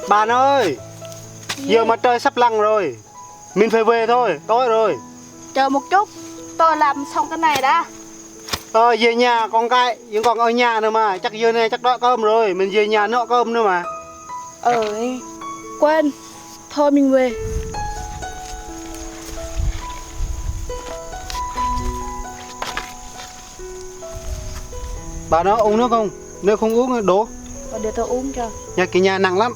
Bạn ơi, giờ mặt trời sắp lặn rồi, mình phải về thôi, tối rồi. Chờ một chút, tôi làm xong cái này đã. Về nhà con cái, vẫn còn ở nhà nữa mà, chắc giờ này chắc đói cơm rồi, mình về nhà nấu cơm nữa mà. Quên, thôi mình về. Bạn ơi, uống nước không? Nếu không uống đổ. Để tôi uống cho. Nhà cái nhà nặng lắm.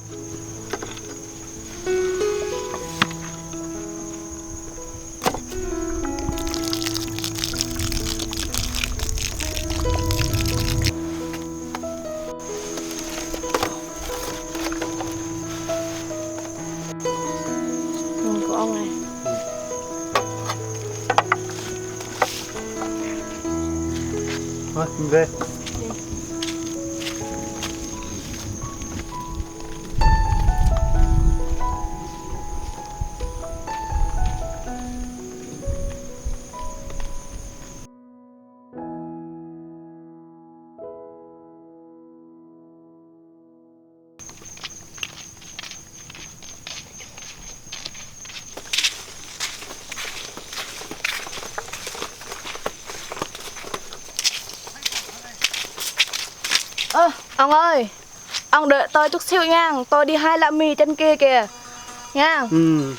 Của ông này. Thôi, mình về. Ông ơi, ông đợi tôi chút xíu nha, tôi đi hái lá mì trên kia kìa. Nha. Ừ.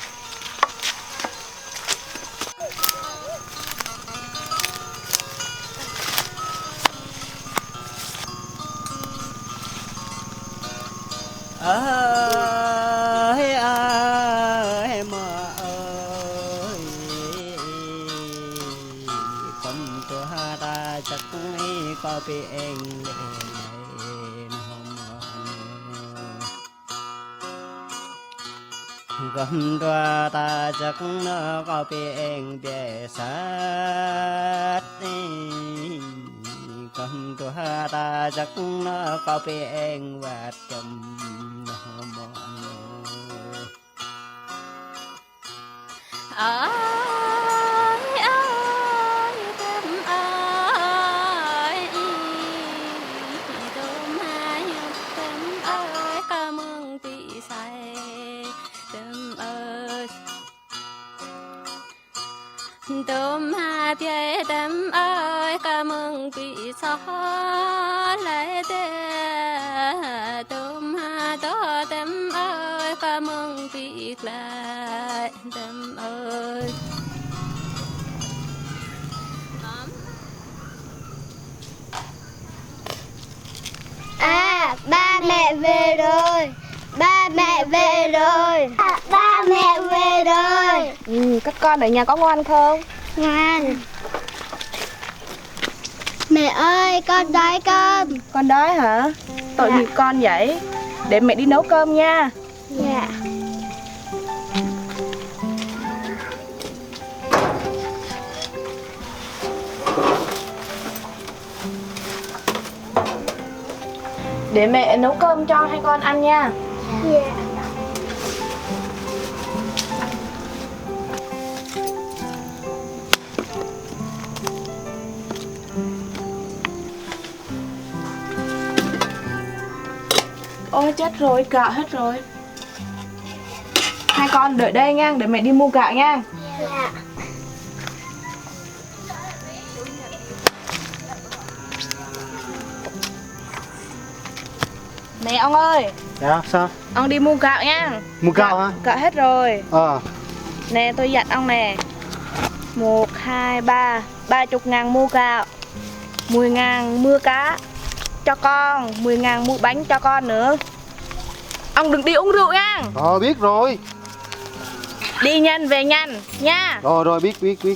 Ơi ơi mà ơi, con tua ta chắc có biển lên hôm con tua ta chắc nó có biển bể sát, con tua ta chắc nó có biển và chầm ơi ơi tâm ơi tâm hai tâm ơi cảm ơn tỷ sai tâm ơi tâm hai bia tâm ơi cảm ơn tỷ sai lại tê tâm hai đó tâm ơi cảm ơn tỷ lại tâm ơi. Ba mẹ về rồi. Ba mẹ về rồi. Ba mẹ về rồi. Các con ở nhà có ngoan không? Ngoan. Mẹ ơi, con đói cơm. Con đói hả? Tội nghiệp con vậy. Để mẹ đi nấu cơm nha. Dạ. Để mẹ nấu cơm cho hai con ăn nha. Dạ. Ôi chết rồi, gạo hết rồi. Hai con đợi đây nha, để mẹ đi mua gạo nha. Dạ. Nè ông ơi, Dạ, sao? ông đi mua gạo nha. Mua gạo hả? Gạo hết rồi. Ờ. Nè tôi dặn ông nè. 1, 2, 3 30.000 mua gạo, 10.000 mua cá cho con, 10.000 mua bánh cho con nữa. Ông đừng đi uống rượu nha. Biết rồi. Đi nhanh về nhanh nha. Rồi, biết. Dạ.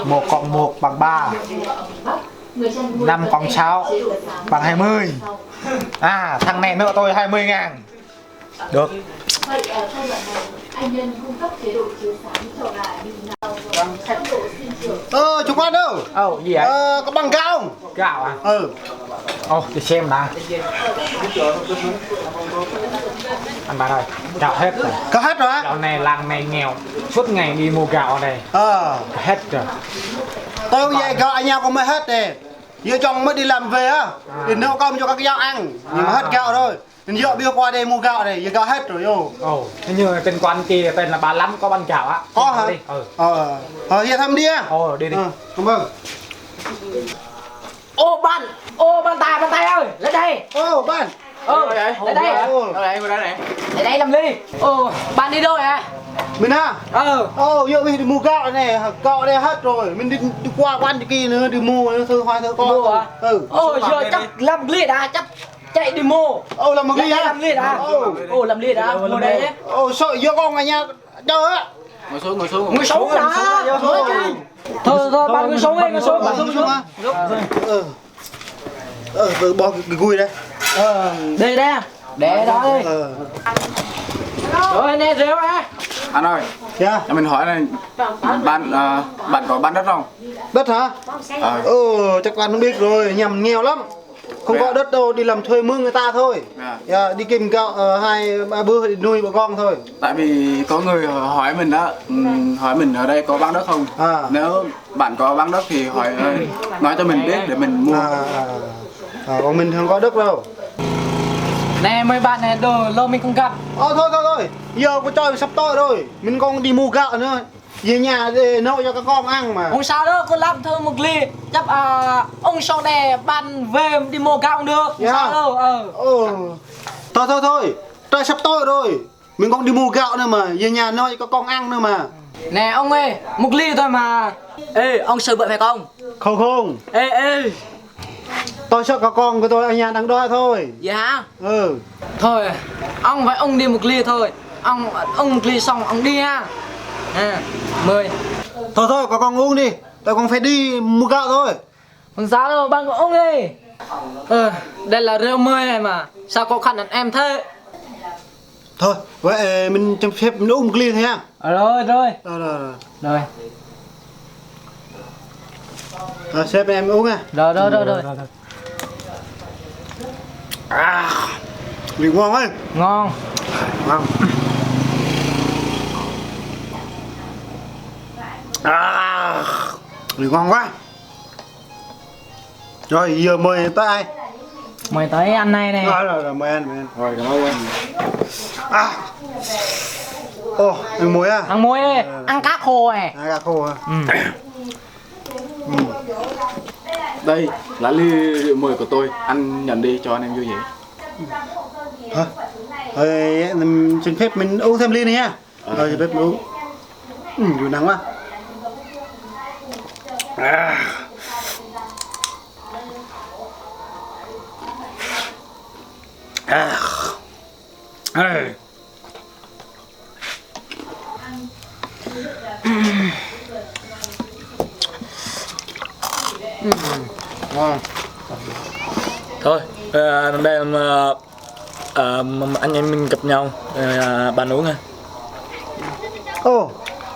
Một cộng một bằng 3, 5 cộng 6 bằng 20. À, thằng này nợ tôi 20.000. Được. Chủ quán đâu? Gì vậy? Có bằng gạo không? Gạo à? Ừ. Để xem nào. Anh bạn ơi, gạo hết rồi. Có hết rồi á? Gạo này làng này nghèo, suốt ngày đi mua gạo ở đây. Hết rồi. Tôi không vậy, gạo anh nhau còn mới hết nè. Giờ chồng mới đi làm về á, để nấu cơm cho các dao ăn. Nhưng mà hết gạo rồi. Nên giờ bây giờ qua đây mua gạo này, giờ gạo hết rồi vô. Thế nhưng tên quán kia tên là 35 có bán gạo á. Có hả? Đi. Giờ thăm đi á. Đi đi. Cảm ơn. Bàn tay ơi, lên đây. Bạn. Lên đây. Lên đây làm ly. Bạn đi đâu à? Mình à? Giờ mình đi mua gạo này, gạo đây hết rồi. Mình đi qua quán kia nữa, đi mua thơ hoa thơ con. Mua à? Giờ chắc làm ly đã, chắc chạy đi mua. Làm một ly á? Làm ly đã. Làm ly đã, mua đây nhé. Sợ giờ con ở nhà đâu á? Ngồi xuống đã. Thôi, bạn ngồi xuống đi, ngồi xuống. Bạn xuống á? Bỏ cái gùi đây. Đây đây. Để đó đi. Rồi anh em rượu á. Anh ơi, Dạ. cho mình hỏi này, bạn có bán đất không? Đất hả? Chắc bạn không biết rồi, nhầm nghèo lắm. Không có đất đâu, đi làm thuê mướn người ta thôi. Đi kiếm gạo 2-3 bữa để nuôi bọn con thôi. Tại vì có người hỏi mình đó, hỏi mình ở đây có bán đất không? Nếu bạn có bán đất thì nói cho mình biết để mình mua. Còn mình không có đất đâu. Nè mấy bạn này đồ lâu mình không gặp. Thôi. Giờ có trời sắp tối rồi. Mình còn đi mua gạo nữa. Về nhà để nấu cho các con ăn mà. Không sao đâu, cô làm thơ một ly. Chắc ông sau này bạn về đi mua gạo cũng được. Không sao đâu. Thôi. Trời sắp tối rồi. Mình còn đi mua gạo nữa mà. Về nhà nấu cho các con ăn nữa mà. Nè ông ơi, một ly thôi mà. Ê, ông sợ vậy phải không? Không. Ê. Tôi sợ các con của tôi ở nhà đang đói thôi. Vậy hả? Thôi, ông đi một ly thôi. Ông một ly xong ông đi ha. Mời. Thôi, các con uống đi. Tôi còn phải đi mua gạo thôi. Không sao đâu, bạn của ông đi. Đây là rượu mời này mà. Sao có khăn đàn em thế? Thôi, vậy mình cho phép mình uống một ly thôi nha. Rồi. Xếp em uống nha. Rồi. Vị ngon ấy. Ngon. Vị ngon quá. Rồi giờ mời tới ai? Mời tới anh này nè. Rồi mời anh. Rồi cảm ơn anh. Ăn muối à? Ăn muối đi, ăn cá khô này. Cá khô à? Đây là ly rượu mời của tôi, anh nhận đi cho anh em vui vẻ. Hả? Xin phép mình uống thêm ly này nha. Xin phép mình uống. Vui nắng quá. Thôi, đây anh em mình gặp nhau, bạn uống ha.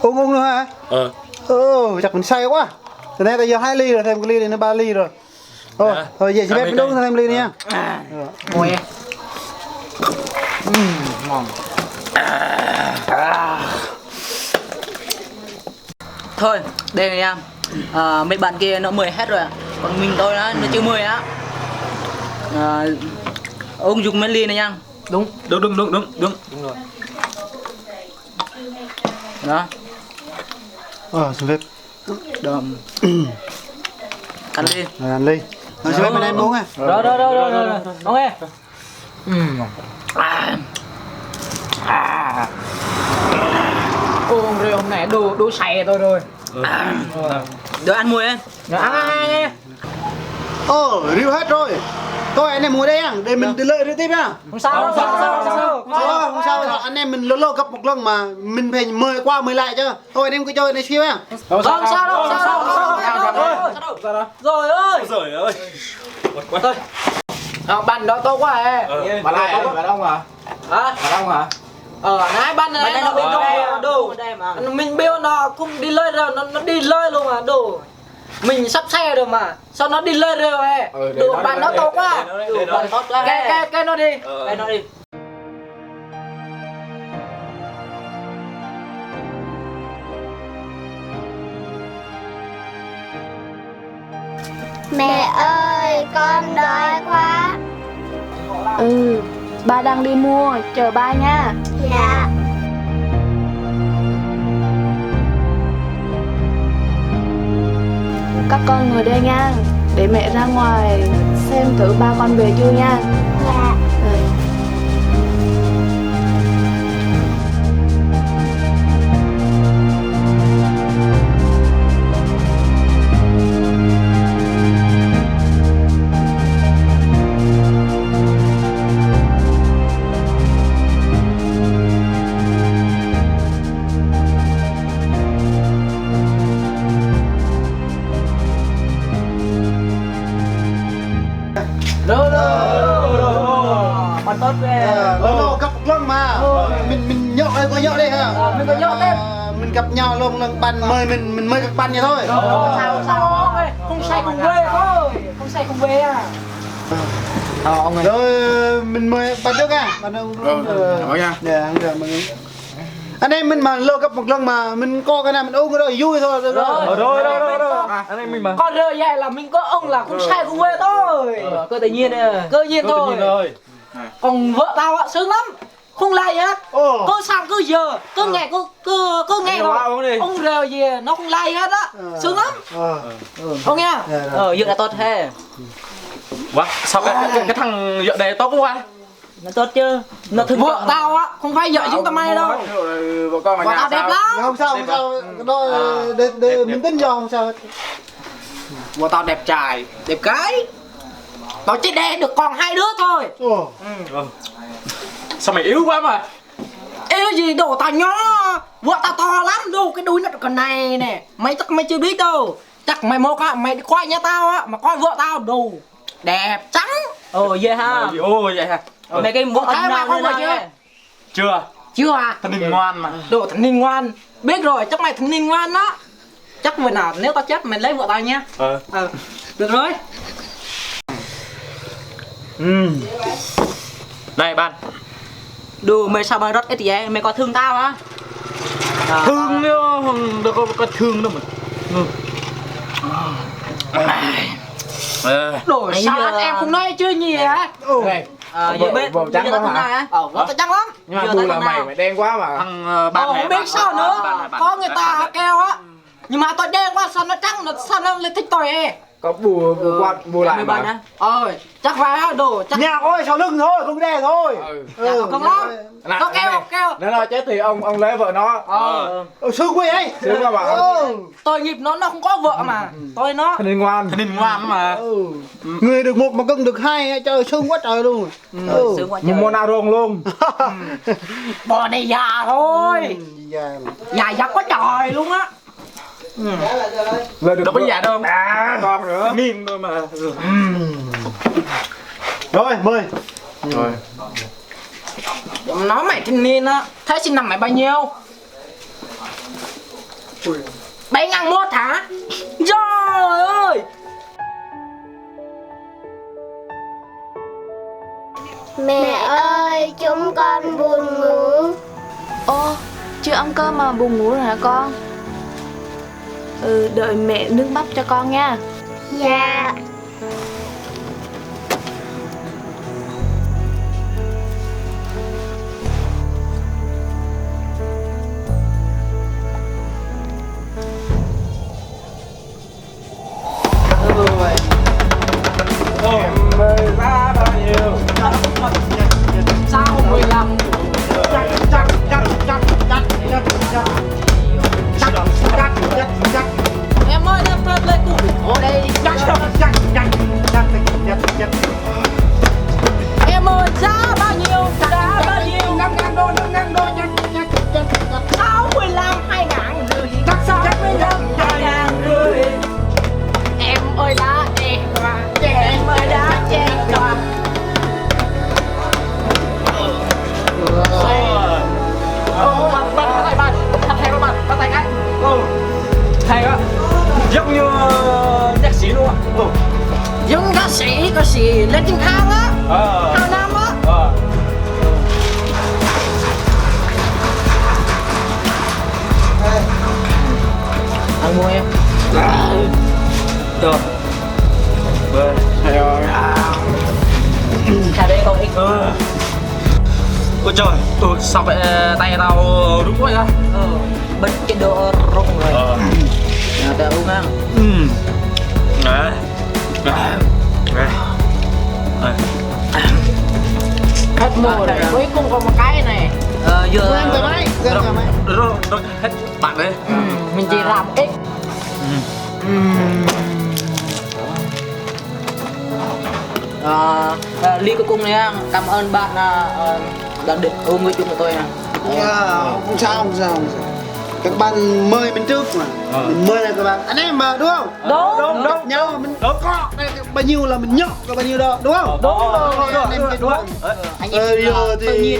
Uống nữa hả? Chắc mình say quá. Từ nay tới giờ 2 ly rồi, thêm cái ly này nó 3 ly rồi. Thôi vậy xin phép mình uống thêm ly này nha. Mùi. Ngon. Thôi, đây này em. Mấy bạn kia nó mời hết rồi ạ. Còn mình tôi nó chưa mời á. Ông dùng mấy ly này nha. Đúng rồi. Đó. Xin phép. Đầm. Ăn ly. Ăn ly. Xin phép mình em uống nha. Rồi. Ok. Ông rồi hôm nay đủ say tôi rồi. Rồi ăn mùi em. Rồi ăn. Rượu hết rồi. Thôi anh em ngồi đây để mình đi lợi tiếp nhá. Không sao. Không sao, anh em mình lâu gặp một lần mà mình phải mời qua mời lại chứ. Thôi anh em cứ chơi này xíu nhá. Không sao đâu. Rồi ơi. Thôi. Bạn đó to quá Bà lại bà đông à? hả? Bà đông hả? Nãy bạn này nó bên trong đồ. Mình biết nó không đi lơi rồi, nó đi lơi luôn mà đồ. Mình sắp xe rồi mà, sao nó đi lơi rồi đồ bạn nó to quá. Cái nó đi. Cái nó đi. Mẹ ơi, con đói quá. Ba đang đi mua, chờ ba nha. Dạ. Các con ngồi đây nha, để mẹ ra ngoài xem thử ba con về chưa nha. Dạ. Bạn tốt về. Lâu gặp một lần mà. Mình nhậu đây, có nhậu đây hả? Mình có nhậu đây. Mình gặp nhau luôn lần bạn mời mình mời các bạn vậy thôi. Sao không say cùng về thôi. Không say cùng về à. Ông ơi. Rồi mình mời bạn trước nha. Bạn đâu. Hỏi nha. Dạ, không được mình. Anh em mình mà lâu gặp một lần mà mình có cái nào mình ôm cái đó vui thôi. Rồi. Anh em mình mà. Con rơi vậy là mình có ông là không say cùng về thôi. Cơ tự nhiên cơ nhiên thôi. Còn vợ tao ạ sướng lắm. Không lay hết. Cứ sao cứ giờ cứ nghe cứ nghe rồi. Ông rời gì nó không lay hết á. Sướng lắm. Không nghe. Giờ là tốt thế. Wow, sao cái thằng vợ này tốt quá. Nó tốt chứ. Nó thương vợ tao á, không phải vợ chúng tao may đâu. Vợ con ở Vợ nhà tao đẹp sao? lắm. Không sao. Đó để mình tin vào không sao. Vợ tao đẹp trai, đẹp gái. Tao chỉ đẻ được còn 2 đứa thôi. Sao mày yếu quá mà. Ê gì đồ tao nhỏ. Vợ tao to lắm đâu, cái đuôi nó còn này nè. Mày chắc mày chưa biết đâu. Chắc mày một á, mày đi coi nhà tao á, mà coi vợ tao đồ đẹp trắng. Vậy ha. Vậy hả? Mày cái vợ thái mà không chưa? Chưa à? Thằng Ninh ngoan mà. Đồ thằng Ninh ngoan. Biết rồi, chắc mày thằng Ninh ngoan đó. Chắc vừa nào nếu tao chết mày lấy vợ tao nha. Được rồi. Này bạn. Đồ mày sao mà rất ít vậy? Mày có thương tao hả? Thương đâu có thương đâu mà. Đồ sao em không nói chưa nhỉ hả? Giờ biết Vòng trắng đó hả? Vợ tao trắng lắm. Nhưng mà bu là mày đen quá mà. Thằng bạn này Không biết sao nữa. Có người ta kêu á. Nhưng mà tao đen quá sao nó trắng, sao nó lại thích tôi Có bù lại mà. Chắc phải á đồ. Nhà ơi sau lưng thôi, không đè thôi. Không lắm. Nó kêu. Nếu nó chết thì ông lấy vợ nó. Sướng quá ấy. Sướng quá mà. Tôi nghiệp nó không có vợ mà. Tôi nó. Thằng Ninh ngoan. Thằng Ninh ngoan mà. Người được một mà cưng được hai, trời sướng quá trời luôn. Sướng quá trời. Môn nào rồng luôn. Bò này già thôi. Già già quá trời luôn á. Đâu có già đâu. Con nữa. Miên thôi mà. Rồi, mời. Rồi. Nói mày thanh niên á. Thế sinh năm mày bao nhiêu? 7.001 hả? Trời ơi. Mẹ ơi, chúng con buồn ngủ. Chưa ăn cơm mà buồn ngủ rồi hả con? Đợi mẹ nướng bắp cho con nha. Dạ. Sao 15? Em ơi, em lên củ ở đây. lên trên thang á, thang năm á. Ăn mua em. Được. Vâng, thầy ơi. Chả đây không ít. Ôi trời, sao vậy tay tao đúng vậy á? Bật cái độ rung rồi. Tao uống ăn. Đấy. Hết mùa rồi. Cuối cùng còn một cái này. Giờ Em rồi máy, Rồi, hết bạn đấy. mình chỉ làm ít. Ly cuối cùng này anh, cảm ơn bạn đã được ôm với chung của tôi. Không sao. Các bạn mời mình trước mà. Mình mời là các bạn anh em mà đúng không? Đúng. Gặp nhau mình có đây bao nhiêu là mình nhậu có bao nhiêu đó đúng không? Đúng. Anh em giờ thì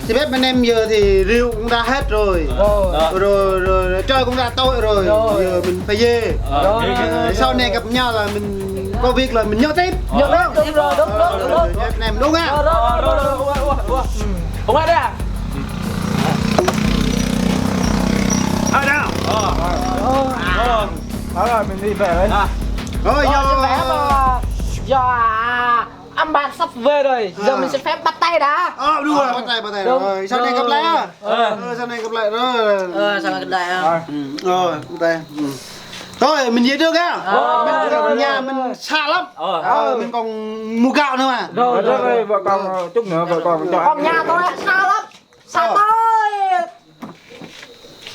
thì biết bên em giờ thì rượu cũng đã hết rồi. Rồi chơi cũng đã tối rồi. Giờ mình phải về. Sau này gặp nhau là mình có việc là mình nhậu tiếp. Đúng rồi. Anh em đúng không? Không ai đây à? Ở đâu? Rồi mình đi về đấy. Rồi Giờ anh bạn sắp về rồi, giờ mình sẽ phép bắt tay đã. đúng rồi, bắt tay rồi. Sau này gặp lại á. Sau này gặp lại rồi. Sao lại cái đại à? Rồi, bắt tay. Thôi mình về trước á. Nhà mình xa lắm. Mình còn mua gạo nữa mà. Rồi vợ con chút nữa vợ con cho Còn nhà tôi xa lắm. Xa tôi.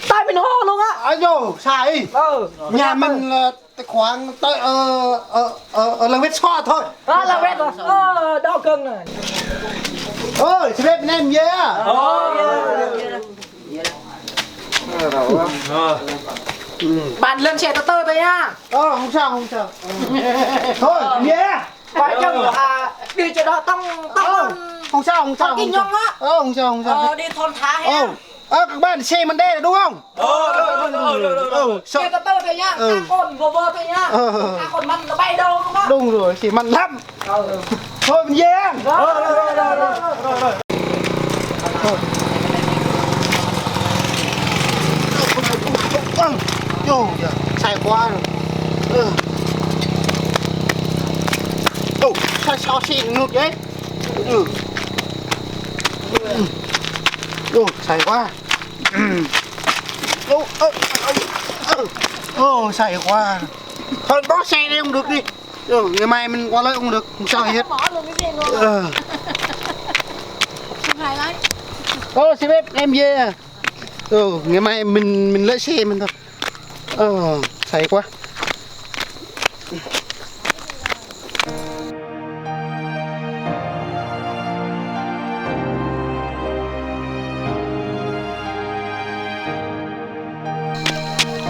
Tay mình hô luôn á. Ôi xa đi. Nhà mình là khoảng tới ở làng Vết Xoa thôi. Là Vết rồi. Đau cưng này. Ôi, chị biết bên em về á. Bạn lên xe từ từ thôi nha. Không sao. Thôi, về. Phải chừng đi chỗ đó tông Không sao. Kinh nhông á. Không sao. Đi thôn Thá ha. Các bạn xe mình đây đúng không? Xe từ từ thôi nha. Các con vô thôi nha. Các con mặn nó bay đâu đúng không? Đúng rồi, chỉ mặn lắm. Thôi mình về. Sai quá rồi. Sao xe ngược vậy? Sai quá. Sai quá. Thôi bỏ xe đi không được đi. Ngày mai mình qua lấy không được, không sao hết. Xin phép em về à. Ngày mai mình lấy xe mình thôi. Sai quá.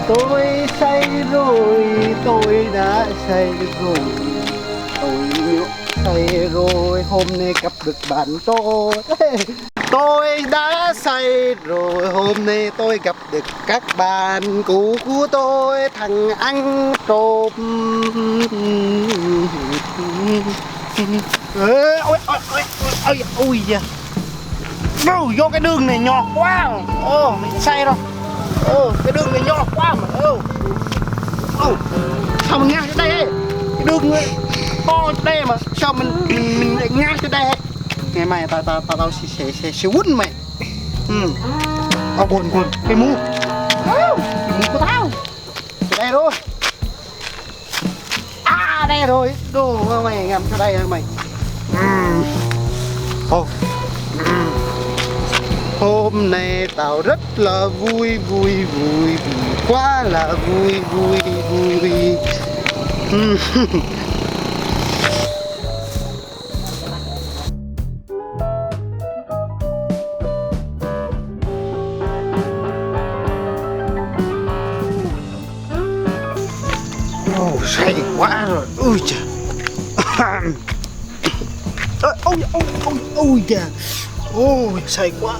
Tôi say rồi, tôi đã say rồi. Tôi say rồi, hôm nay gặp được bạn tôi. Tôi đã say rồi, hôm nay tôi gặp được các bạn cũ của tôi, thằng ăn trộm. Ôi da. Vô cái đường này nhỏ quá. Mình say rồi. Cái đường này nhỏ quá mà. Sao mình ngang cái đây ấy? Cái đường to đây mà sao mình lại ngang cái đây ấy? Ngày mai tao sẽ quýnh mày. Buồn cái mũ. Cái mũ của tao. Cái đây rồi. Đây rồi. Đồ mày ngắm cái đây hả mày? Hôm nay tao rất là vui quá là vui. Say quá rồi. Ui trời. Ôi trời. Ôi say quá.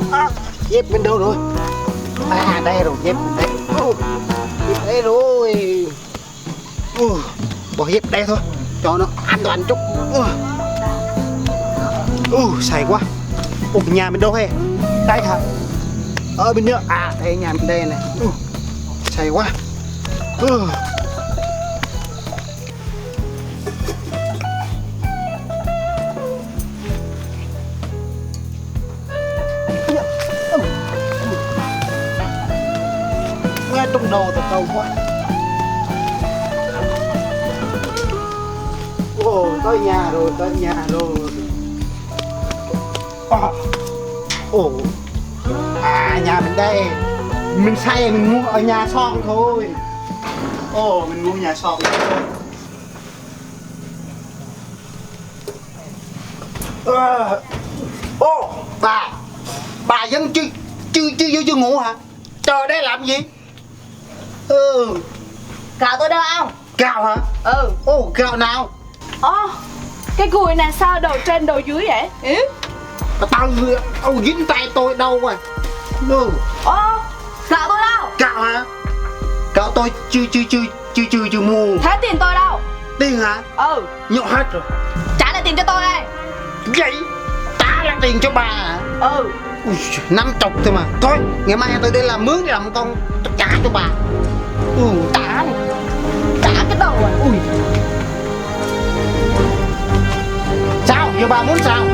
Dép bên đâu rồi? Đây rồi, dép bên đây. Dép đây rồi. Bỏ dép đây thôi cho nó an toàn chút. Say quá. Ủa nhà mình đâu he? Đây hả? Ở bên nữa. À thấy nhà mình đây này. Say quá. Nghe trong đầu thật câu quá. Tới nhà rồi, tới nhà rồi. Nhà mình đây. Mình say mình mua ở nhà son thôi. Mình mua nhà son thôi. Bà vẫn chưa ngủ hả? Trời đây làm gì? Gạo tôi đâu ông? Gạo hả? Gạo nào? Cái gùi này sao đầu trên đầu dưới vậy? Tao dính tay tôi đâu rồi? Gạo tôi đâu? Gạo hả? Gạo tôi chưa mua. Thế tiền tôi đâu? Tiền hả? Nhọ hết rồi. Trả lại tiền cho tôi đây. Vậy? Ta là tiền cho bà hả? 50 thôi mà. Thôi, ngày mai tôi đi làm mướn làm công trả cho bà. Trả này. Trả cái đầu à? Sao? Giờ bà muốn sao?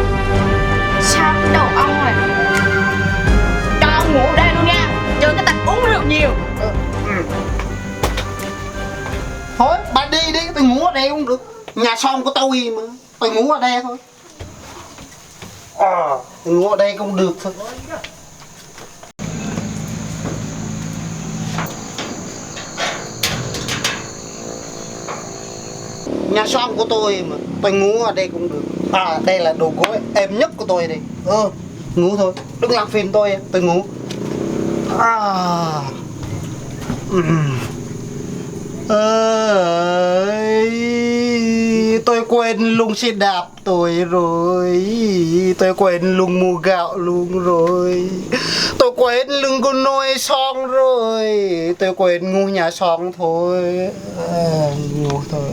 Sao cái đầu ông này? Cho ông ngủ đây luôn nha. Chứ cái tật uống rượu nhiều. Thôi, bà đi đi, tôi ngủ ở đây cũng được. Nhà son của tôi mà. Tôi ngủ ở đây thôi. Tôi ngủ ở đây cũng được thôi. Nhà son của tôi mà. Tôi ngủ ở đây cũng được. Đây là đồ gối êm nhất của tôi đây. Ngủ thôi. Đừng làm phiền tôi ngủ. Tôi quên luôn xe đạp tôi rồi. Tôi quên luôn mua gạo luôn rồi. Tôi quên lưng con nôi son rồi. Tôi quên ngủ nhà son thôi. Ngủ thôi.